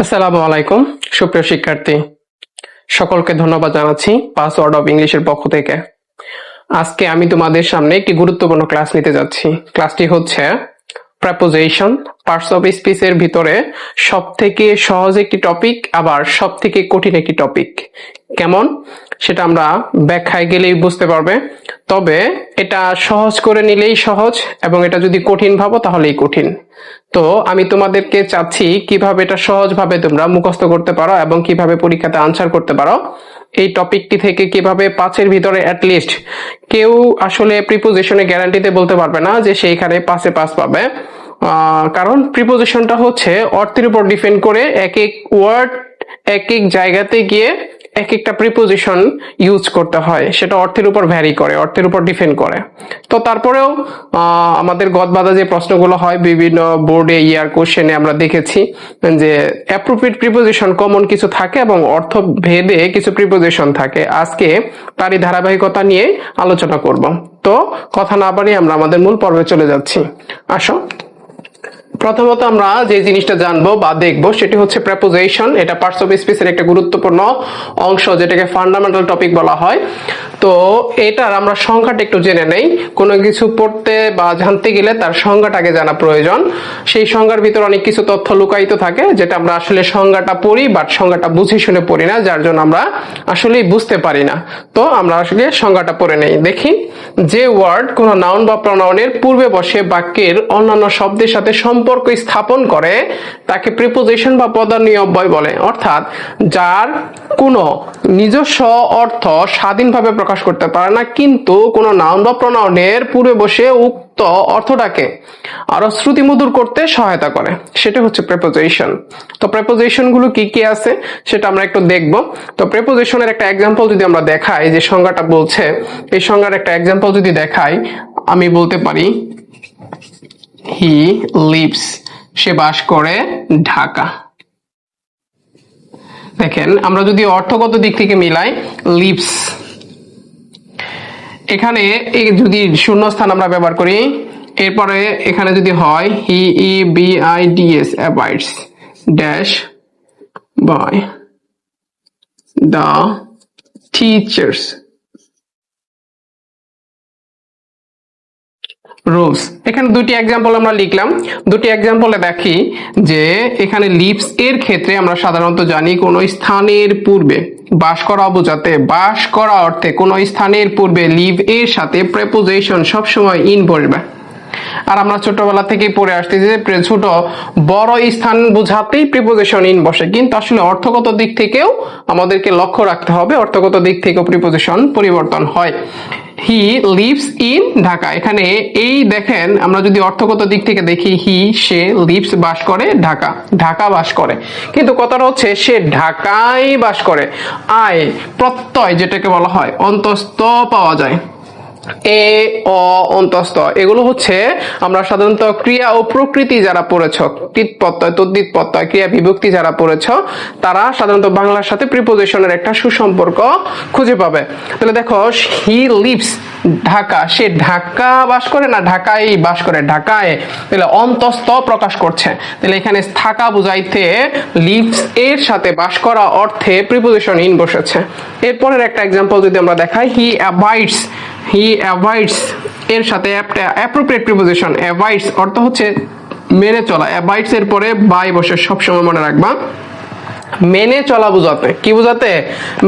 আসসালামু আলাইকুম সুপ্রিয় শিক্ষার্থী, সকলকে ধন্যবাদ জানাচ্ছি পাসওয়ার্ড অফ ইংলিশের পক্ষ থেকে। আজকে আমি তোমাদের সামনে একটি গুরুত্বপূর্ণ ক্লাস নিতে যাচ্ছি। ক্লাসটি হচ্ছে প্রেপোজিশন, পার্টস অফ স্পিচের ভিতরে সবথেকে সহজ একটি টপিক, আবার সবথেকে কঠিন একটি টপিক। কেমন সেটা আমরা ব্যাখ্যায় গেলেই বুঝতে পারবে। তবে এটা সহজ করে নিলেই সহজ, এবং এটা যদি কঠিন ভাবো তাহলেই কঠিন। তো আমি তোমাদেরকে চাচ্ছি কিভাবে এটা সহজভাবে তোমরা মুখস্থ করতে পারো এবং কিভাবে পরীক্ষাতে আনসার করতে পারো। এই টপিকটি থেকে কিভাবে 5-এর ভিতরে অ্যাটলিস্ট কেউ আসলে প্রিপোজিশনে গ্যারান্টিতে বলতে পারবে না যে সেইখানে 5-এ 5 পাবে। কারণ প্রিপোজিশনটা হচ্ছে অর্থের উপর ডিপেন্ড করে, এক এক ওয়ার্ড এক এক জায়গাতে গিয়ে এক একটা প্রিপোজিশন ইউজ করতে হয়, সেটা অর্থের উপর ভ্যারি করে, অর্থের উপর ডিপেন্ড করে। তো তারপরেও আমাদের গদবাঁধা যে প্রশ্নগুলো হয় বিভিন্ন বোর্ডে ইয়ার কোশ্চেনে আমরা দেখেছি যে অ্যাপ্রোপ্রিয়েট প্রিপোজিশন কমন কিছু থাকে এবং অর্থ ভেদে কিছু প্রিপোজিশন থাকে। আজকে তারই ধারাবাহিকতা নিয়ে আলোচনা করব। তো কথা না বাড়িয়ে আমরা আমাদের মূল পর্বে চলে যাচ্ছি। আসো, প্রথমত আমরা যে জিনিসটা জানবো বা দেখবো সেটি হচ্ছে প্রেপোজিশন। এটা পার্টস অফ স্পিচের একটা গুরুত্বপূর্ণ অংশ, যেটাকে ফান্ডামেন্টাল টপিক বলা হয়। তো এটার আমরা সংজ্ঞাটা একটু জেনে নেই। কোনো কিছু পড়তে বা জানতে গেলে তার সংজ্ঞাটা আগে জানা প্রয়োজন। সেই সংজ্ঞার ভিতর অনেক কিছু তথ্য লুকায়িত থাকে, যেটা আমরা আসলে সংজ্ঞাটা পড়ি বাট সংজ্ঞাটা বুঝে শুনে পড়ি না, যার জন্য আমরা আসলে বুঝতে পারি না। তো আমরা আসলে সংজ্ঞাটা পড়ে নেই। দেখি, যে ওয়ার্ড কোনো নাউন বা প্রনাউনের পূর্বে বসে বাক্যের অন্যান্য শব্দের সাথে সম্পর্ক স্থাপন করে তাকে প্রিপোজিশন বা পদানি অব্যয় বলে। অর্থাৎ যার কোনো নিজস্ব অর্থ স্বাধীনভাবে প্রকাশ করতে পারে না, কিন্তু কোনো নাউন বা প্রনাউনের পূর্বে বসে উক্ত অর্থটাকে আরো শ্রুতিমধুর করতে সহায়তা করে, সেটা হচ্ছে প্রেপোজিশন। তো প্রেপোজিশন গুলো কি কি আছে সেটা আমরা একটু দেখব। তো প্রেপোজিশনের একটা এক্সাম্পল যদি আমরা দেখাই, যে সংজ্ঞাটা বলছে, এই সংজ্ঞার একটা এক্সাম্পল যদি দেখাই, আমি বলতে পারি হি লিভস, সে বাস করে ঢাকা। দেখেন, আমরা যদি অর্থগত দিক থেকে মিলাই, লিভস এখানে যদি শূন্যস্থান আমরা ব্যবহার করি, এরপরে এখানে যদি হয় হি বিআইডিএস abides dash by the teachers rules. এখানে দুটি এক্সাম্পল আমরা লিখলাম। দুটি এক্সাম্পলে দেখি যে এখানে লিভস এর ক্ষেত্রে আমরা সাধারণত জানি কোন স্থানের পূর্বে বাস করা বোঝাতে, বাস করা অর্থে কোন স্থানের পূর্বে লিভ এর সাথে প্রেপোজিশন সবসময় ইন বসবে। আর আমরা ছোটবেলা থেকেই পড়ে আসতেছি যে ছোট বড় স্থান বোঝাতেই প্রিপোজিশন ইন বসে, কিন্তু আসলে অর্থগত দিক থেকেও আমাদেরকে লক্ষ্য রাখতে হবে, অর্থগত দিক থেকেও প্রিপোজিশন পরিবর্তন হয়। হি লিভস ইন ঢাকা, এখানে এই দেখেন, আমরা যদি অর্থগত দিক থেকে দেখি, হি সে, লিভস বাস করে ঢাকা, ঢাকা বাস করে, কিন্তু কথাটা হচ্ছে সে ঢাকায় বাস করে। আয় প্রত্যয় যেটাকে বলা হয় অন্তস্থ পাওয়া যায়, এ অ অন্তস্থ, এগুলো হচ্ছে আমরা সাধারণত ক্রিয়া ও প্রকৃতি যারা পড়েছ, কৃত প্রত্যয় তদ্ধিত প্রত্যয় ক্রিয়া বিভক্তি যারা পড়েছ, তারা সাধারণত বাংলার সাথে প্রিপোজিশনের একটা সুসম্পর্ক খুঁজে পাবে। তাহলে দেখো, হি লিভস ঢাকা, সে ঢাকা বাস করে না ঢাকায় বাস করে, ঢাকায়, তাহলে অন্তস্থ প্রকাশ করছে। তাহলে এখানে থাকা বুঝাইতে লিভস এর সাথে বাস করা অর্থে প্রিপোজিশন ইন বসেছে। এরপরের একটা এক্সাম্পল যদি আমরা দেখাই, হি অ্যাভয়েডস, হি অ্যাভয়েডস এর সাথে অ্যাপ্রোপ্রিয়েট প্রিপোজিশন অ্যাভয়েডস অর্থ হচ্ছে মেনে চলা, অ্যাভয়েডস এর পরে বাই বসে, সবসময় মনে রাখবা, মেনে চলা বুঝাতে, কি বুঝাতে?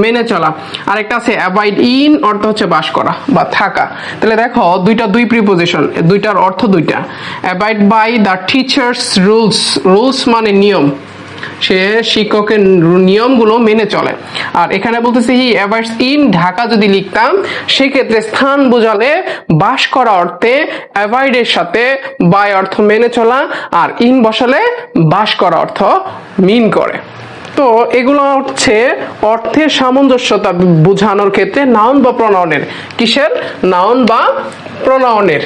মেনে চলা। আরেকটা আছে অ্যাভয়েড ইন, অর্থ হচ্ছে বাস করা বা থাকা। তাহলে দেখো, দুই প্রিপোজিশন, দুইটার অর্থ দুইটা। Avoid by the teachers rules, rules মানে নিয়ম, সে শিক্ষকের নিয়মগুলো মেনে চলে। আর এখানে বলতেছে হি অ্যাভয়েডস ইন ঢাকা, যদি লিখতাম সেক্ষেত্রে স্থান বোঝালে বাস করা অর্থে অ্যাভয়েড এর সাথে বাই অর্থ মেনে চলা, আর ইন বসালে বাস করা অর্থ মিন করে। তো এগুলো হচ্ছে অর্থের সামঞ্জস্যতা বোঝানোর ক্ষেত্রে নাউন বা প্রনাউনের, কিসের? নাউন বা প্রনাউনের।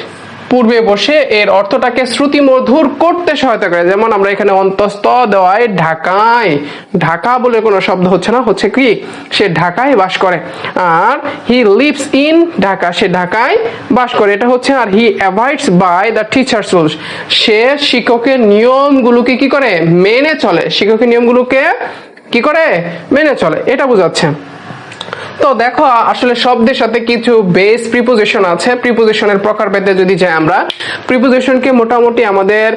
পূর্বে বসে এর অর্থটাকে শ্রুতিমধুর করতে সহায়তা করে। যেমন আমরা এখানে অন্তস্থ দেওয়ায় ঢাকায়, ঢাকা বলে কোনো শব্দ হচ্ছে না, হচ্ছে কি সে ঢাকায় বাস করে। আর হি লিভস ইন ঢাকা, সে ঢাকায় বাস করে, এটা হচ্ছে। আর he avoids by the teachers rules, সে শিক্ষকের নিয়মগুলোকে কি করে মেনে চলে, শিক্ষকের নিয়মগুলোকে কি করে মেনে চলে, এটা বোঝাচ্ছে। তো দেখো আসলে শব্দের সাথে কিছু বেস প্রিপোজিশন আছে। প্রিপোজিশনের প্রকারভেদে যদি যাই আমরা, প্রিপোজিশনকে মোটামুটি আমাদের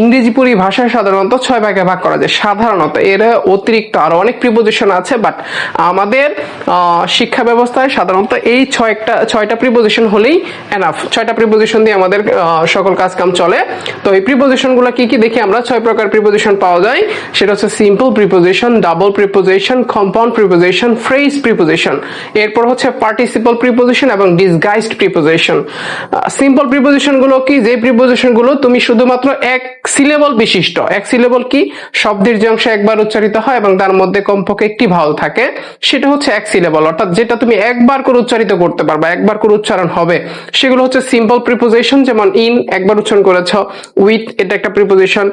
ইংরেজি পরিভাষায় সাধারণত 6 ভাগে ভাগ করা যায় সাধারণত। এর অতিরিক্ত আরো অনেক প্রিপোজিশন আছে, বাট আমাদের শিক্ষা ব্যবস্থায় সাধারণত এই 6টা প্রিপোজিশন হলেই এনাফ। 6টা প্রিপোজিশন দিয়ে আমাদের সকল কাজ কাম চলে। তো এই প্রিপোজিশন গুলো কি কি দেখি আমরা। 6 প্রকার প্রিপোজিশন পাওয়া যায়, সেটা হচ্ছে simple preposition, double preposition, compound preposition, phrase preposition. এরপর হচ্ছে পার্টিসিপল প্রিপোজিশন এবং ডিসগাইজড প্রিপোজিশন। সিম্পল প্রিপোজিশন গুলো কি, যে প্রিপোজিশন গুলো তুমি শুধুমাত্র এক সিলেবল বিশিষ্ট, এক সিলেবল কি শব্দের যে অংশ একবার উচ্চারিত হয় এবং তার মধ্যে কমপক্ষে একটি ভাওয়াল থাকে, সেটা হচ্ছে এক সিলেবল, অর্থাৎ যেটা তুমি একবার করে উচ্চারিত করতে পারবা, একবার করে উচ্চারণ হবে, সেগুলো হচ্ছে সিম্পল প্রিপোজিশন। যেমন ইন একবার উচ্চারণ করেছো, উইথ এটা একটা প্রিপোজিশন,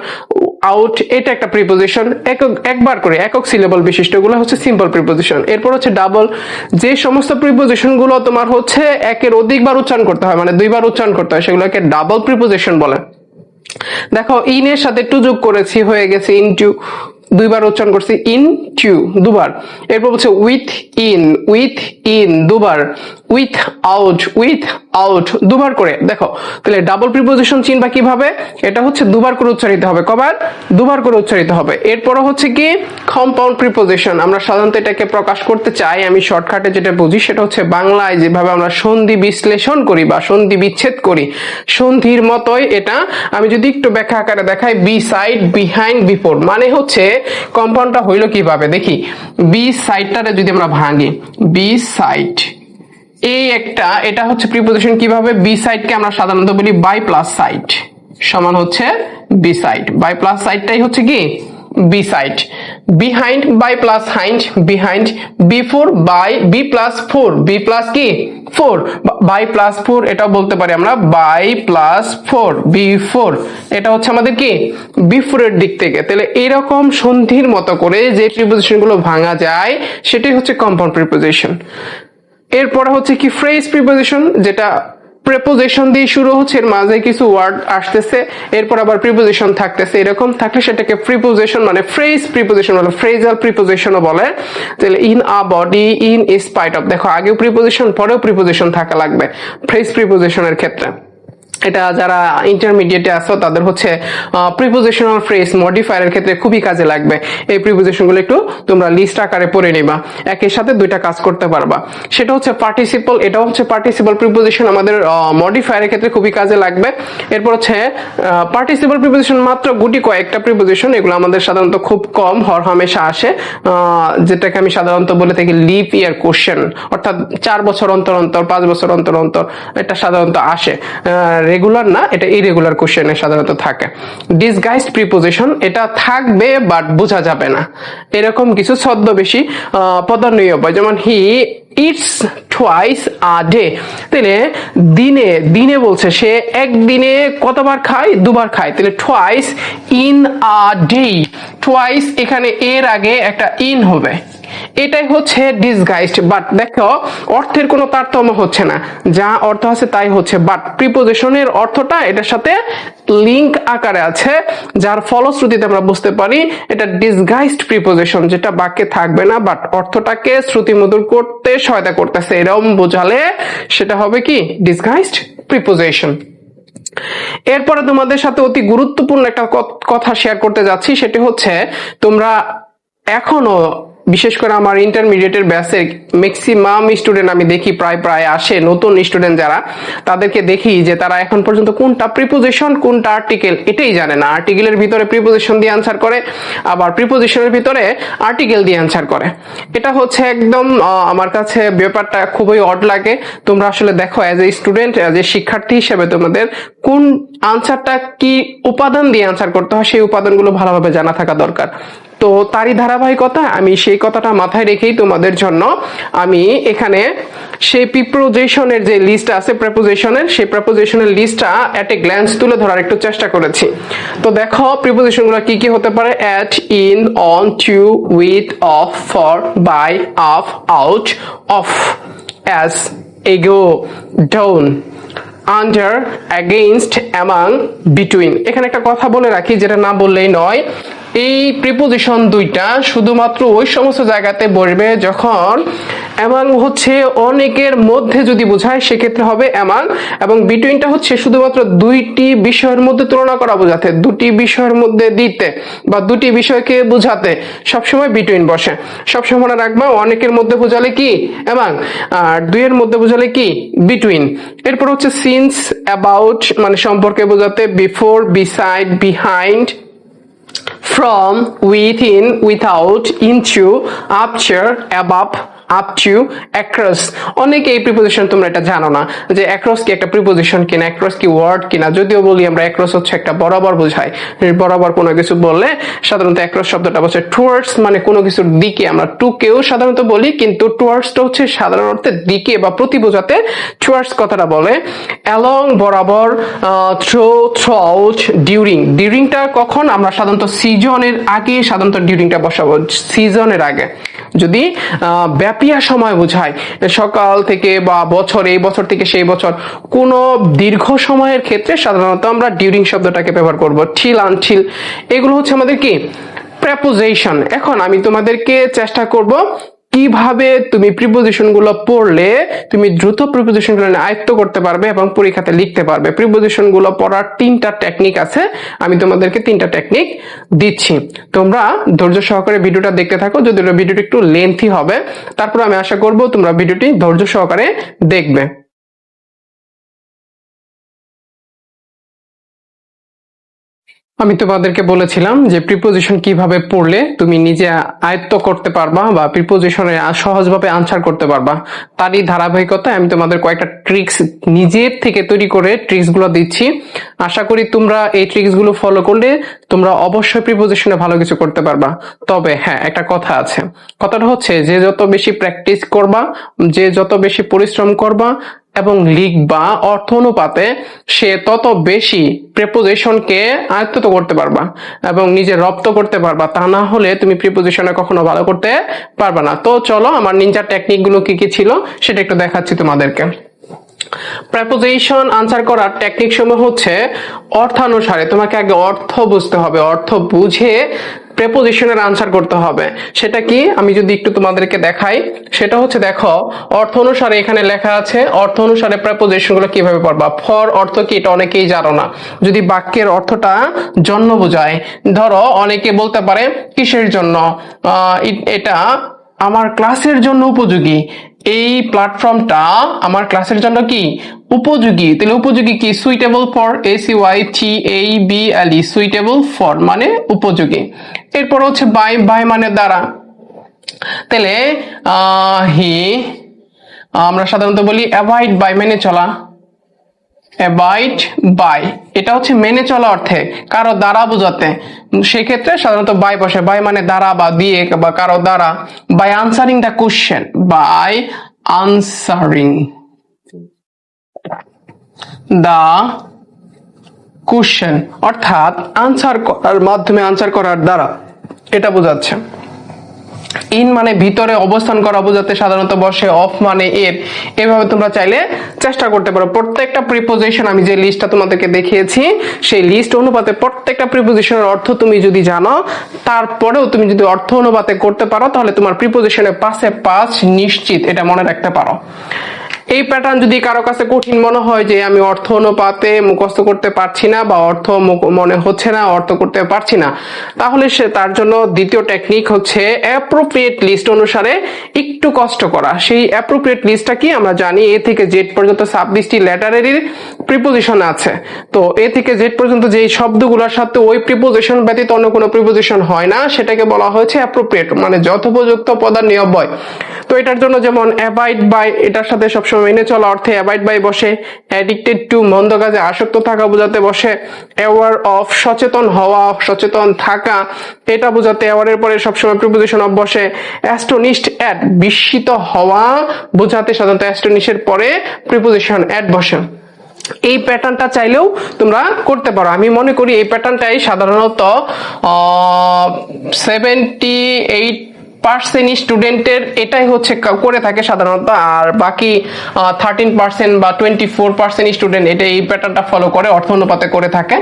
আউট এটা একটা প্রিপোজিশন, একবার করে একক সিলেবল বিশিষ্ট, গুলো হচ্ছে সিম্পল প্রিপোজিশন। এরপর হচ্ছে ডাবল, যে সমস্ত প্রিপোজিশন গুলো তোমার হচ্ছে একের অধিকবার উচ্চারণ করতে হয়, মানে 2বার উচ্চারণ করতে হয়, সেগুলোকে ডাবল প্রিপোজিশন বলে। দেখো ইন এর সাথে টু যোগ করেছি, হয়ে গেছে ইনটু, 2বার উচ্চারণ করছি ইন টু, 2বার। এরপর হচ্ছে উইথ ইন 2বার, উইথ আউট 2বার করে। দেখো তাহলে ডাবল প্রিপোজিশন চিনবা কিভাবে, এটা হচ্ছে 2বার করে উচ্চারিত হবে, কবার 2বার করে উচ্চারিত হবে। এরপর হচ্ছে কি কম্পাউন্ড প্রিপোজিশন, আমরা সাধারণত এটাকে প্রকাশ করতে চাই, আমি শর্টকাটে যেটা বুঝি সেটা হচ্ছে বাংলায় যেভাবে আমরা সন্ধি বিশ্লেষণ করি বা সন্ধি বিচ্ছেদ করি, সন্ধির মতোই এটা। আমি যদি একটু ব্যাখ্যা আকারে দেখাই, বি সাইড, বিহাইন্ড, বিফোর, মানে হচ্ছে কম্পাউন্ডটা হইলো কিভাবে দেখি। বি সাইডটারে যদি আমরা ভাঙি, বি সাইড এই একটা, এটা হচ্ছে প্রিপোজিশন কিভাবে, বি সাইডকে আমরা সাধারণত বলি বাই প্লাস সাইড সমান হচ্ছে বি সাইড, বাই প্লাস সাইডটাই হচ্ছে কি B side. Behind by plus hind, behind. Before by B plus four, B plus কি 4, বাই প্লাস 4 এটাও বলতে পারি আমরা, বাই প্লাস 4 বি4, এটা হচ্ছে আমাদের কি বিফোরের দিক থেকে। তাহলে এরকম সন্ধির মতো করে যে প্রিপোজিশন গুলো ভাঙা যায় সেটাই হচ্ছে কম্পাউন্ড প্রিপোজিশন। এরপরে হচ্ছে কি ফ্রেজ প্রিপোজিশন, যেটা প্রিপোজিশন দিয়ে শুরু হচ্ছে, এর মাঝে কিছু ওয়ার্ড আসতেছে, এরপর আবার প্রিপোজিশন থাকতেছে, এরকম থাকলে সেটাকে প্রিপোজিশন মানে ফ্রেজ প্রিপোজিশন বলে, ফ্রেজাল প্রিপোজিশনও বলে। তাহলে in a body, in spite of, দেখো আগেও প্রিপোজিশন পরেও প্রিপোজিশন থাকা লাগবে ফ্রেজ প্রিপোজিশনের ক্ষেত্রে। এটা যারা ইন্টারমিডিয়েটে আছো তাদের হচ্ছে প্রিপোজিশনাল ফ্রেজ মডিফায়ারের ক্ষেত্রে খুবই কাজে লাগবে। এই প্রিপোজিশনগুলো একটু তোমরা লিস্ট আকারে পড়ে নিবা, একের সাথে 2টা কাজ করতে পারবা। সেটা হচ্ছে পার্টিসিপল, এটাও হচ্ছে পার্টিসিপল প্রিপোজিশন, আমাদের মডিফায়ারের ক্ষেত্রে খুবই কাজে লাগবে। এরপর হচ্ছে পার্টিসিপল প্রিপোজিশন মাত্র গুটি কয়েকটা প্রিপোজিশন, এগুলো আমাদের সাধারণত খুব কম হরহামেশা আসে, যেটাকে আমি সাধারণত বলে থাকি লিপ ইয়ার কোশ্চেন, অর্থাৎ 4 বছর অন্তর অন্তর, 5 বছর অন্তর অন্তর এটা সাধারণত আসে, রেগুলার না, এটা ইরেগুলার কোশ্চেনে সাধারণত থাকে। ডিসগাইজড প্রিপোজিশন, এটা থাকবে বাট বোঝা যাবে না, এরকম কিছু ছদ্মবেশী পদান্বয়ী অব্যয়, যেমন he eats twice a day, তাহলে দিনে বলছে সে একদিনে কতবার খায়, 2বার খায়, তাহলে twice in a day, twice এখানে এর আগে একটা ইন হবে, এটাই হচ্ছে ডিসগাইজড। বাট দেখো অর্থের কোনো তারতম্য হচ্ছে না, যা অর্থ আছে তাই হচ্ছে, বাট প্রিপোজিশনের অর্থটা এটার সাথে লিংক আকারে আছে, যার ফলশ্রুতিতে আমরা বুঝতে পারি এটা ডিসগাইজড প্রিপোজিশন, যেটা বাক্যে থাকবে না বাট অর্থটাকে শ্রুতিমধুর করতে সহায়তা করতেছে, এরকম বোঝালে সেটা হবে কি ডিসগাইজড প্রিপোজিশন। এরপরে তোমাদের সাথে অতি গুরুত্বপূর্ণ একটা কথা শেয়ার করতে যাচ্ছি, সেটি হচ্ছে তোমরা এখনো বিশেষ করে আমার ইন্টারমিডিয়েটের ব্যাচের ম্যাক্সিমাম স্টুডেন্ট আমি দেখি প্রায় আসে, নতুন স্টুডেন্ট যারা, তাদেরকে দেখি যে তারা এখন পর্যন্ত কোনটা প্রিপোজিশন কোনটা আর্টিকেল এটাই জানে না। আর্টিকেলের ভিতরে প্রিপোজিশন দিয়ে আনসার করে, আবার প্রিপোজিশনের ভিতরে আর্টিকেল দিয়ে আনসার করে। এটা হচ্ছে একদম আমার কাছে ব্যাপারটা খুবই অড লাগে। তোমরা আসলে দেখো as a student, as a শিক্ষার্থী হিসেবে তোমাদের কোন আনসারটা কি উপাদান দিয়ে আনসার করতে হয় সেই উপাদানগুলো ভালোভাবে জানা থাকা দরকার। তো তারই ধারাবাহিকতা আমি সেই কথাটা মাথায় রেখেই তোমাদের জন্য আমি এখানে সেই প্রিপোজিশনের যে লিস্ট আছে প্রিপোজিশনের, সেই প্রিপোজিশনের লিস্টটা এট এ গ্ল্যান্স তুলে ধরার একটু চেষ্টা করেছি। তো দেখো প্রিপোজিশনগুলো কি কি হতে পারে: at, in, on, to, with, of, for, by, off, out, of, as, ago, down, under, against, among, between. এখানে একটা কথা বলে রাখি, যেটা না বললেই নয়, এই প্রিপোজিশন দুইটা শুধুমাত্র ওই সমস্ত জায়গাতে বসবে যখন অ্যামাং হচ্ছে অনেকের মধ্যে যদি বোঝায় সেক্ষেত্রে হবে অ্যামাং, এবং বিটুইনটা হচ্ছে শুধুমাত্র দুইটি বিষয়ের মধ্যে তুলনা করা বোঝাতে, দুটি বিষয়ের মধ্যে দিতে বা দুটি বিষয়কে বোঝাতে সবসময় বিটুইন বসে। সবসময় মনে রাখবা, অনেকের মধ্যে বোঝালে কি অ্যামাং, আর দুইয়ের মধ্যে বোঝালে কি বিটুইন। এরপর হচ্ছে সিন্স, অ্যাবাউট মানে সম্পর্কে বোঝাতে, before, beside, behind, from, within, without, into, after, above, up to, across। অনেকে এই প্রিপোজিশন তোমরা এটা জানো না যে across কি একটা প্রিপোজিশন কিনা, across কি ওয়ার্ড কিনা। যদিও বলি আমরা across হচ্ছে একটা বরাবর বোঝায়, বরাবর কোনো কিছু বললে সাধারণত across শব্দটা বলছে towards মানে কোনো কিছুর দিকে। আমরা টু কেও সাধারণত বলি, কিন্তু towards টা হচ্ছে সাধারণ অর্থে দিকে বা প্রতি বোঝাতে towards কথাটা বলে। along বরাবর, through, throughout, during। ডিউরিংটা কখন আমরা সাধারণত সিজনের আগে সাধারণত ডিউরিংটা বসাবো, সিজনের আগে। যদি ব্যাপিয়া সময় বোঝায়, সকাল থেকে বা বছর, এই বছর থেকে সেই বছর, কোনো দীর্ঘ সময়ের ক্ষেত্রে সাধারণত আমরা ডিউরিং শব্দটাকে ব্যবহার করব। till, until এগুলো হচ্ছে আমাদের কি প্রেপোজিশন। এখন আমি তোমাদেরকে চেষ্টা করব কিভাবে তুমি প্রিপোজিশন গুলো পড়লে তুমি দ্রুত প্রিপোজিশন গুলো আয়ত্ত করতে পারবে এবং পরীক্ষাতে লিখতে পারবে। প্রিপোজিশন গুলো পড়ার 3টা টেকনিক আছে, আমি তোমাদেরকে 3টা টেকনিক দিচ্ছি। তোমরা ধৈর্য সহকারে ভিডিওটা দেখতে থাকো, যদিও ভিডিওটি একটু লেন্থি হবে, তারপর আমি আশা করব তোমরা ভিডিওটি ধৈর্য সহকারে দেখবে। আমি তোমাদেরকে বলেছিলাম যে প্রিপোজিশন কিভাবে পড়লে তুমি নিজে আয়ত্ত করতে পারবা বা প্রিপোজিশনে সহজভাবে আনসার করতে পারবা। তারই ধারাবাহিকতায় আমি তোমাদের কয়েকটা ট্রিক্স নিজের থেকে তৈরি করে ট্রিক্স গুলো দিচ্ছি। আশা করি তোমরা এই ট্রিক্স গুলো ফলো করলে তোমরা অবশ্যই প্রিপোজিশনে ভালো কিছু করতে পারবা। তবে হ্যাঁ, একটা কথা আছে, কথাটা হচ্ছে যে যত বেশি প্র্যাকটিস করবা, যে যত বেশি পরিশ্রম করবা এবং লিখবা অর্থ অনুপাতে, সে তত বেশি প্রিপোজিশনকে আয়ত্ত করতে পারবা এবং নিজে রপ্ত করতে পারবা। তা না হলে তুমি প্রিপোজিশনে কখনো ভালো করতে পারবা না। তো চলো আমার নিনজা টেকনিক গুলো কি কি ছিল সেটা একটু দেখাচ্ছি তোমাদেরকে। প্রেপোজিশন আনসার করার টেকনিক সমূহ হচ্ছে অর্থানুসারে। তোমাকে আগে অর্থ বুঝতে হবে, অর্থ বুঝে প্রেপোজিশনের আনসার করতে হবে। সেটা কি আমি যদি একটু তোমাদেরকে দেখাই, সেটা হচ্ছে দেখো অর্থ অনুসারে এখানে লেখা আছে, অর্থ অনুসারে প্রেপোজিশন গুলো কিভাবে পড়বা। ফর অর্থ কি এটা অনেকেই জানো না। যদি বাক্যের অর্থটা জন্য বোঝায়, ধরো অনেকে বলতে পারে কিসের জন্য, এটা আমার ক্লাসের জন্য উপযোগী, এই প্ল্যাটফর্মটা আমার ক্লাসের জন্য কি উপযোগী। তাহলে উপযোগী কি suitable for, SUITABLE, suitable for মানে উপযোগী। এরপর হচ্ছে বাই, বাই মানে দ্বারা। তাহলে হি আমরা সাধারণত বলি অ্যাভয়েড বাই মেনে চলা, অ্যাভয়েড বাই এটা হচ্ছে মেনে চলা অর্থে, কারো দ্বারা বোঝাতে, সেক্ষেত্রে সাধারণত বাই বসে। বাই মানে দ্বারা বা দিয়ে বা কারো দ্বারা। By answering the question, by answering the question অর্থাৎ আনসার করার মাধ্যমে, আনসার করার দ্বারা এটা বোঝাচ্ছে। ইন মানে ভিতরে অবস্থান করা বোঝাতে সাধারণত বসে। অফ মানে এর। এভাবে তোমরা চাইলে চেষ্টা করতে পারো। প্রত্যেকটা প্রিপোজিশন আমি যে লিস্টটা তোমাদেরকে দেখিয়েছি সেই লিস্ট অনুপাতে প্রত্যেকটা প্রিপোজিশনের অর্থ তুমি যদি জানো, তারপরেও তুমি যদি অর্থ অনুপাতে করতে পারো, তাহলে তোমার প্রিপোজিশনে 5-এ 5 নিশ্চিত, এটা মনে রাখতে পারো। এই প্যাটার্ন যদি কারো কাছে কঠিন মনে হয় যে আমি অর্থ অনুপাতে মুখস্থ করতে পারছি না বা অর্থ মনে হচ্ছে না, অর্থ করতে পারছি না, তাহলে সে তার জন্য দ্বিতীয় টেকনিক হচ্ছে অ্যাপ্রোপ্রিয়েট লিস্ট অনুসারে একটু কষ্ট করা। সেই অ্যাপ্রোপ্রিয়েট লিস্টটা কি আমরা জানি, এ থেকে জেড পর্যন্ত 26টি লেটারের প্রিপোজিশন আছে। তো এ থেকে জেড পর্যন্ত যে শব্দগুলোর সাথে ওই প্রিপোজিশন ব্যতীত অন্য কোনো প্রিপোজিশন হয় না, সেটাকে বলা হয়েছে অ্যাপ্রোপ্রিয়েট, মানে যথোপযুক্ত পদান্বয়। তো এটার জন্য যেমন অ্যাবাইড বাই, এটার সাথে সবসময় মেনে চলা অর্থে অ্যাবাইড বাই বসে। অ্যাডিক্টেড টু, মন্দ কাজে আসক্ত থাকা বোঝাতে বসে। অ্যাওয়ার অফ, সচেতন হওয়া, সচেতন থাকা, এটা বোঝাতে অ্যাওয়ারের পরে সবসময় প্রিপোজিশন অফ বসে। অ্যাস্টোনিশড অ্যাট, বিস্মিত হওয়া বোঝাতে সাধারণত অ্যাস্টোনিশের পরে প্রিপোজিশন অ্যাট বসে। এই প্যাটার্নটা চাইলেও তোমরা করতে পারো। আমি মনে করি এই প্যাটার্নটাই সাধারণত 78% স্টুডেন্টের এটাই হচ্ছে করে থাকে সাধারণত, আর বাকি 13% বা 24% স্টুডেন্ট এটা এই প্যাটার্নটা ফলো করে, অর্থ অনুপাতে করে থাকে।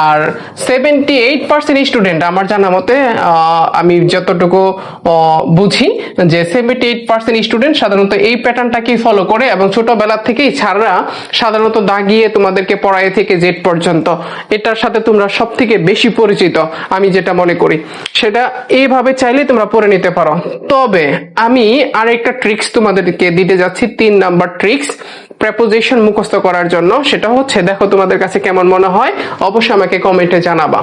আর 78% স্টুডেন্ট আমার জানা মতে, আমি যতটুকু বুঝি যে 78% স্টুডেন্ট সাধারণত এই প্যাটার্নটাকেই ফলো করে, এবং ছোটবেলা থেকেই ছাড়া সাধারণত দাগিয়ে তোমাদেরকে পড়ায় থেকে জেড পর্যন্ত এটার সাথে তোমরা সব থেকে বেশি পরিচিত। আমি যেটা মনে করি সেটা এইভাবে চাইলে তোমরা পড়ে নিতে পারো। তবে আমি আরেকটা ট্রিক্স তোমাদেরকে দিতে যাচ্ছি, 3 নাম্বার ট্রিক্স প্রেপোজিশন মুখস্থ করার জন্য। সেটা হচ্ছে, দেখো তোমাদের কাছে কেমন মনে হয়, অবশ্যই আমাকে কমেন্টে জানাবা।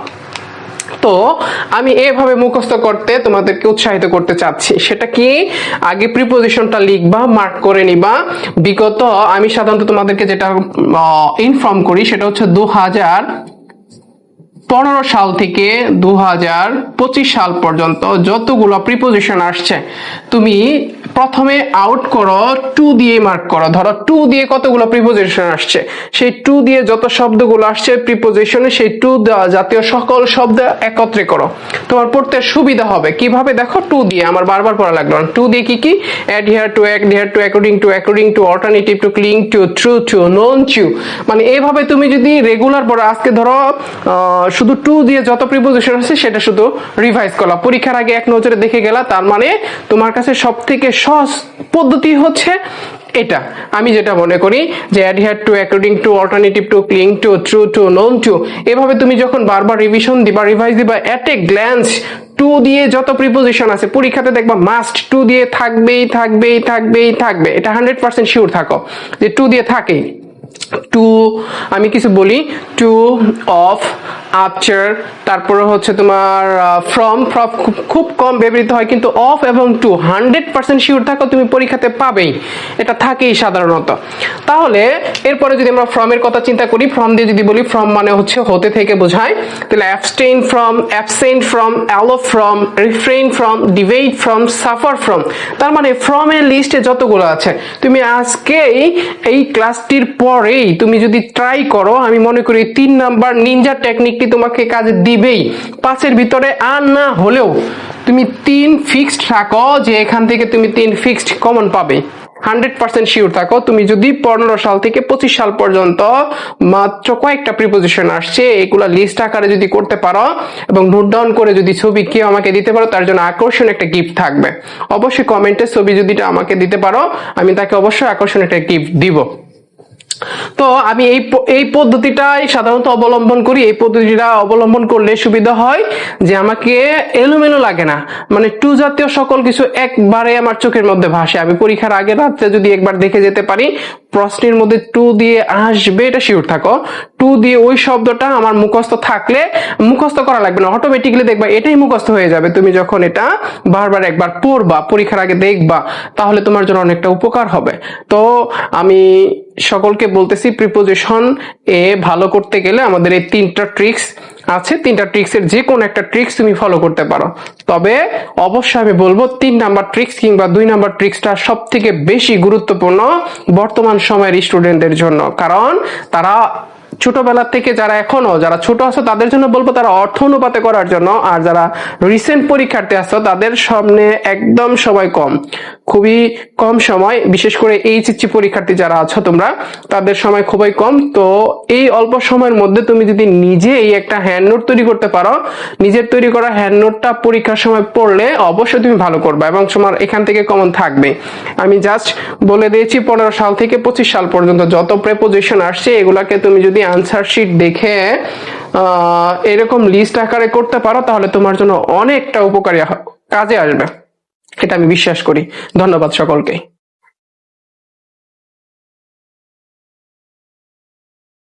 তো আমি এভাবে মুখস্থ করতে তোমাদেরকে উৎসাহিত করতে চাচ্ছি। সেটা কি, আগে প্রিপোজিশনটা লিখবা, মার্ক করে নিবা। বিগত আমি সাধারণত তোমাদেরকে যেটা ইনফর্ম করি সেটা হচ্ছে 2015 সাল থেকে 2025 সাল পর্যন্ত যতগুলো প্রিপোজিশন আসছে, তুমি প্রথমে আউট করো, 2 দিয়ে মার্ক করো। ধরো 2 দিয়ে কতগুলো প্রিপোজিশন আসছে, সেই 2 দিয়ে যত শব্দগুলো আসছে প্রিপোজিশনে, সেই 2 জাতীয় সকল শব্দ একত্রে করো, তোমার পড়তে সুবিধা হবে। কিভাবে দেখো, 2 দিয়ে আমার বারবার পড়া লাগলো না। 2 দিয়ে কি কি, adhere to, according to, alternative to, cling to, true to, known to. মানে এইভাবে তুমি যদি রেগুলার পড়ো, আজকে ধরো শুধু 2 দিয়ে যত প্রিপোজিশন আছে সেটা শুধু রিভাইজ করলা, পরীক্ষার আগে এক নজরে দেখে গেলা, তার মানে তোমার কাছে সব থেকে সহজ পদ্ধতি হচ্ছে এটা। আমি যেটা মনে করি যে adhere to, according to, alternative to, cling to, true to, known to, এভাবে তুমি যখন বারবার রিভিশন দিবা, রিভাইজ দিবা, এট এ গ্ল্যান্স 2 দিয়ে যত প্রিপোজিশন আছে পরীক্ষাতে দেখবা মাস্ট 2 দিয়ে থাকবেই থাকবেই থাকবেই থাকবে। এটা 100% শিওর থাকো যে 2 দিয়ে থাকেই। টু, আমি কিছু বলি, টু, অফ, আফটার, তারপরে হচ্ছে তোমার ফ্রম। খুব কম ব্যবহৃত হয়, কিন্তু অফ এবং টু 100% শিওর থাকো তুমি পরীক্ষাতে পাবেই, এটা থাকেই সাধারণত। তাহলে এরপরে যদি আমরা ফ্রমের কথা চিন্তা করি, ফ্রম দিয়ে যদি বলি, ফ্রম মানে হচ্ছে হতে থেকে বোঝায়, তাহলে abstain from, absent from, allow from, refrain from, debate from, suffer from. তার মানে ফ্রমের লিস্টে যতগুলো আছে, তুমি আজকেই এই ক্লাসটির পরেই তুমি যদি ট্রাই করো, আমি মনে করি 3 নাম্বার নিনজা টেকনিকটি তোমাকে কাজে দিবেই। 5-এর ভিতরে আর না হলেও তুমি 3 ফিক্সড থাকো যে এখান থেকে তুমি 3 ফিক্সড কমন পাবে। 100% শিওর থাকো, তুমি যদি 15 সাল থেকে 25 সাল পর্যন্ত মাত্র কয়েকটা প্রিপোজিশন আসছে এগুলা লিস্ট আকারে যদি করতে পারো এবং নোট ডাউন করে যদি ছবি কেউ আমাকে দিতে পারো, তার জন্য আকর্ষণীয় একটা গিফট থাকবে। অবশ্যই কমেন্টে ছবি যদি আমাকে দিতে পারো, আমি তাকে অবশ্যই আকর্ষণীয় একটা গিফট দিব। তো আমি এই পদ্ধতিটাই সাধারণত অবলম্বন করি। এই পদ্ধতিটা অবলম্বন করলে সুবিধা হয় যে আমাকে এলোমেলো লাগে না, মানে 2 জাতীয় সকল কিছু একবারে আমার চোখের মধ্যে ভাসে। আমি পরীক্ষার আগে রাত্রে যদি একবার দেখে যেতে পারি প্রশ্নের মধ্যে 2 দিয়ে আসবে, এটা শিওর থাকো। 2 দিয়ে ওই শব্দটা আমার মুখস্থ থাকলে, মুখস্থ করা লাগবে না, অটোমেটিক্যালি দেখবা এটাই মুখস্থ হয়ে যাবে। তুমি যখন এটা বারবার একবার পড়বা, পরীক্ষার আগে দেখবা, তাহলে তোমার জন্য অনেকটা উপকার হবে। তো আমি সকলকে বলতেছি, প্রিপোজিশন এ ভালো করতে গেলে আমাদের এই 3টা ট্রিক্স আছে। 3টা ট্রিক্সের যে কোনো একটা ট্রিক্স তুমি ফলো করতে পারো। তবে অবশ্যই আমি বলবো 3 নাম্বার ট্রিক্স কিংবা 2 নাম্বার ট্রিক্সটা সব থেকে বেশি গুরুত্বপূর্ণ বর্তমান সময়ের স্টুডেন্টদের জন্য, কারণ তারা ছোটবেলা থেকে যারা ছোট আছো তাদের জন্য বলবো তারা অর্থ অনুপাতে করার জন্য, আর যারা রিসেন্ট পরীক্ষার্থী আছো তাদের সামনে একদম সময় কম, খুবই কম সময়, বিশেষ করে এইচএসসি পরীক্ষার্থী যারা আছো তোমরা, তাদের সময় খুবই কম। তো এই অল্প সময়ের মধ্যে তুমি যদি নিজেই একটা হ্যান্ড নোট তৈরি করতে পারো, নিজের তৈরি করা হ্যান্ড নোটটা পরীক্ষার সময় পড়লে অবশ্যই তুমি ভালো করবে এবং তোমার এখান থেকে কমন থাকবে। আমি জাস্ট বলে দিয়েছি 15 সাল থেকে 25 সাল পর্যন্ত যত প্রেপোজিশন আসছে এগুলাকে তুমি যদি আনসার শিট দেখে এরকম লিস্ট আকারে করতে পারো, তাহলে তোমার জন্য অনেকটা উপকারী কাজে আসবে, এটা আমি বিশ্বাস করি। ধন্যবাদ সকলকে।